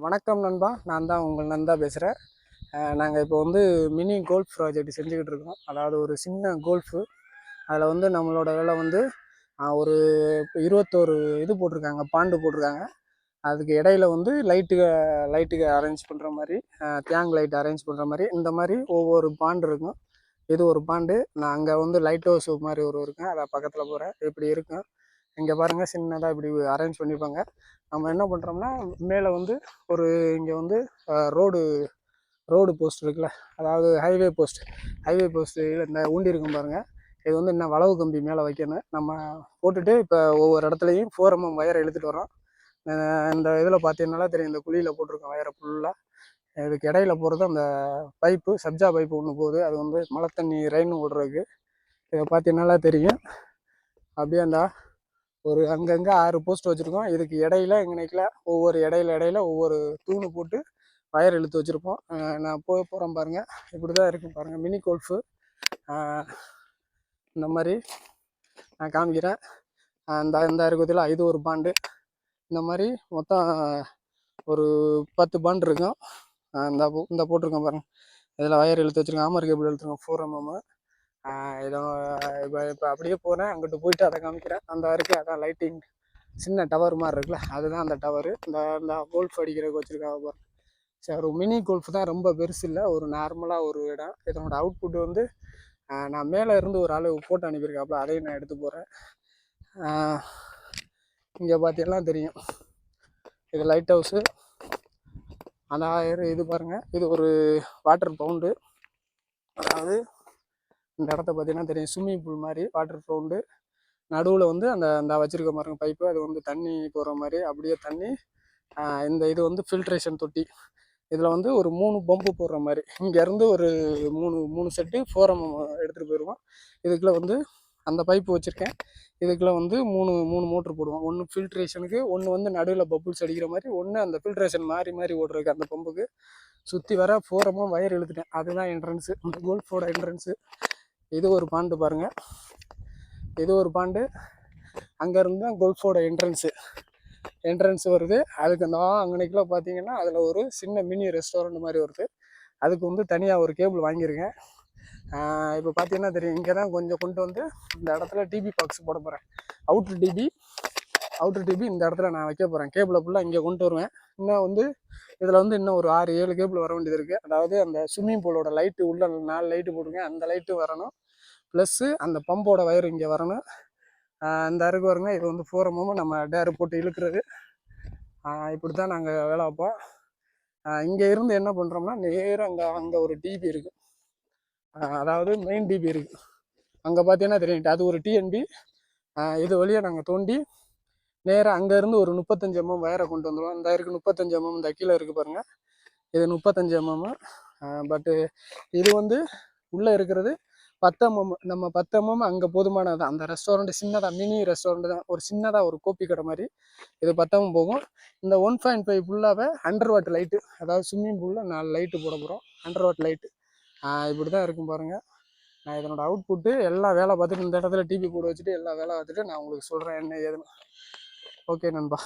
வணக்கம் நண்பா, நான் தான் உங்கள் நந்தா பேசுகிறேன். நாங்கள் இப்போ வந்து மினி கோல்ஃப் ப்ராஜெக்ட் செஞ்சுக்கிட்டு இருக்கோம். அதாவது ஒரு சின்ன கோல்ஃபு. அதில் வந்து நம்மளோட வேலை வந்து ஒரு 21 இது போட்டிருக்காங்க, பாண்டு போட்டிருக்காங்க. அதுக்கு இடையில வந்து லைட்டுக்கு அரேஞ்ச் பண்ணுற மாதிரி, தேங் லைட் அரேஞ்ச் பண்ணுற மாதிரி, இந்த மாதிரி ஒவ்வொரு பாண்டு இருக்கும். இது ஒரு பாண்டு. நான் அங்கே வந்து லைட் ஹவுஸ் மாதிரி இருக்கேன், அதை பக்கத்தில் போகிறேன். இப்படி இருக்கும். இங்கே பாருங்கள், சின்னதாக இப்படி அரேஞ்ச் பண்ணியிருப்பாங்க. நம்ம என்ன பண்ணுறோம்னா, மேலே வந்து ஒரு இங்கே வந்து ரோடு ரோடு போஸ்ட் இருக்குல்ல, அதாவது ஹைவே போஸ்ட்டு இந்த ஊண்டி இருக்கும் பாருங்கள். இது வந்து இன்னும் வளவு கம்பி மேலே வைக்கணும். நம்ம போட்டுட்டு இப்போ ஒவ்வொரு இடத்துலையும் 4mm வயரை இழுத்துட்டு வரோம். இந்த இதில் பார்த்தீங்கன்னால தெரியும், இந்த குழியில் போட்டிருக்கோம் வயரை ஃபுல்லாக. இதுக்கு இடையில போகிறது அந்த பைப்பு, சப்ஜா பைப்பு ஒன்று போகுது. அது வந்து மழை தண்ணி ரெயின் ஓடுறதுக்கு. இதை பார்த்தீங்கன்னால தெரியும். அப்படியே அந்த ஒரு அங்கங்கே 6 போஸ்ட் வச்சுருக்கோம். இதுக்கு இடையில எங்கனைக்கில் ஒவ்வொரு இடையில ஒவ்வொரு தூணு போட்டு வயர் இழுத்து வச்சுருப்போம். நான் போகிறேன் பாருங்கள். இப்படி தான் இருக்கும் பாருங்கள் மினி கோல்ஃபு. இந்த மாதிரி நான் காமிக்கிறேன். இந்த இருக்குதில் இது ஒரு பாண்டு. இந்த மாதிரி மொத்தம் ஒரு 10 பாண்டு இருக்கும். இந்த போட்டிருக்கோம் பாருங்கள். இதில் வயர் இழுத்து வச்சுருக்கோம், ஆமர் கேபிள் இழுத்துருக்கோம் 4mm. இப்போ அப்படியே போகிறேன், அங்கிட்டு போயிட்டு அதை காமிக்கிறேன். அந்த இருக்குது, அதான் லைட்டிங் சின்ன டவர் மாதிரி இருக்குல்ல, அதுதான் அந்த டவரு. இந்த கோல்ஃப் அடிக்கிறதுக்கு வச்சுருக்காங்க பாருங்க. சரி, ஒரு மினி கோல்ஃப் தான், ரொம்ப பெருசு இல்லை, ஒரு நார்மலாக ஒரு இடம். இதனோட அவுட்புட் வந்து நான் மேலே இருந்து ஒரு ஆள் ஃபோட்டோ அனுப்பியிருக்காப்புல, அதையும் நான் எடுத்து போகிறேன். இங்கே பார்த்தீங்கன்னா தெரியும், இது லைட் ஹவுஸு. அதான் இது பாருங்கள், இது ஒரு வாட்டர் பவுண்டு. அதாவது இந்த இடத்த பார்த்தீங்கன்னா தெரியும், ஸ்விம்மிங் பூல் மாதிரி வாட்டர் பவுண்டு. நடுவில் வந்து அந்த வச்சுருக்க பாருங்க பைப்பு, அது வந்து தண்ணி போகிற மாதிரி. அப்படியே தண்ணி இது வந்து ஃபில்ட்ரேஷன் தொட்டி. இதில் வந்து ஒரு 3 பம்பு போடுற மாதிரி. இங்கேருந்து ஒரு மூணு செட்டு 4mm எடுத்துகிட்டு போயிடுவோம். இதுக்குள்ளே வந்து அந்த பைப்பு வச்சுருக்கேன். இதுக்குள்ளே வந்து மூணு மோட்ரு போடுவோம். ஒன்று ஃபில்ட்ரேஷனுக்கு, ஒன்று வந்து நடுவில் பப்புள்ஸ் அடிக்கிற மாதிரி, ஒன்று அந்த ஃபில்ட்ரேஷன் மாறி ஓடுறதுக்கு அந்த பம்புக்கு. சுற்றி வர 4mm வயர் இழுத்துட்டேன். அதுதான் என்ட்ரன்ஸு, அந்த கோல்ஃபோட என்ட்ரன்ஸு. இது ஒரு பாண்டு பாருங்கள், இது ஒரு பாண்டு. அங்கேருந்து தான் கோல்ஃபோட என்ட்ரன்ஸ் வருது. அதுக்கு அங்கனைக்குள்ள பார்த்தீங்கன்னா அதில் ஒரு சின்ன மினி ரெஸ்டாரண்ட் மாதிரி வருது. அதுக்கு வந்து தனியாக ஒரு கேபிள் வாங்கியிருக்கேன். இப்போ பார்த்தீங்கன்னா தெரியும், இங்கே தான் கொஞ்சம் கொண்டு வந்து இந்த இடத்துல டிபி பாக்ஸ் போட போகிறேன். அவுட்ரு டிபி இந்த இடத்துல நான் வைக்க போகிறேன். கேபிளை ஃபுல்லாக இங்கே கொண்டு வருவேன். இன்னும் வந்து இதில் வந்து இன்னும் ஒரு 6-7 கேபிள் வர வேண்டியது இருக்குது. அதாவது அந்த ஸ்விம்மிங் பூலோட லைட்டு உள்ள 4 லைட்டு போட்டிருக்கேன், அந்த லைட்டு வரணும். ப்ளஸ்ஸு அந்த பம்போட வயர் இங்கே வரணும். இந்த அருக்கு வருங்க. இது வந்து 4mm நம்ம டேரு போட்டு இழுக்கிறது. இப்படி தான் நாங்கள் வேலை வைப்போம். இங்கே இருந்து என்ன பண்ணுறோம்னா, நேராக அங்கே ஒரு டிபி இருக்குது, அதாவது மெயின் டிபி இருக்குது. அங்கே பார்த்தீங்கன்னா தெரியும், அது ஒரு டிஎன்பி. இது வழியாக நாங்கள் தோண்டி நேராக அங்கேருந்து ஒரு 35mm வயரை கொண்டு வந்துடுவோம். இந்த இருக்குது 35mm, இந்த கீழே இருக்குது பாருங்கள், இது 35mm. பட்டு இது வந்து உள்ளே இருக்கிறது 10mm. நம்ம 10mm அங்கே போதுமானது. அந்த ரெஸ்டாரண்ட் சின்னதாக, மினி ரெஸ்டாரண்ட் தான், ஒரு சின்னதாக ஒரு கோப்பி கடை மாதிரி. இது 10mm போகும். இந்த 1.5 ஃபுல்லாகவே 100 வாட் லைட்டு, அதாவது ஸ்விம்மிங் பூலில் 4 லைட்டு போட போகிறோம், 100 வாட் லைட்டு. இப்படி தான் இருக்கும் பாருங்கள். நான் இதனோட அவுட்புட்டு எல்லாம் வேலை பார்த்துட்டு, இந்த இடத்துல டிபி போட வச்சுட்டு எல்லாம் வேலை பார்த்துட்டு நான் உங்களுக்கு சொல்கிறேன் என்ன ஏதுன்னு. ஓகே நண்பா.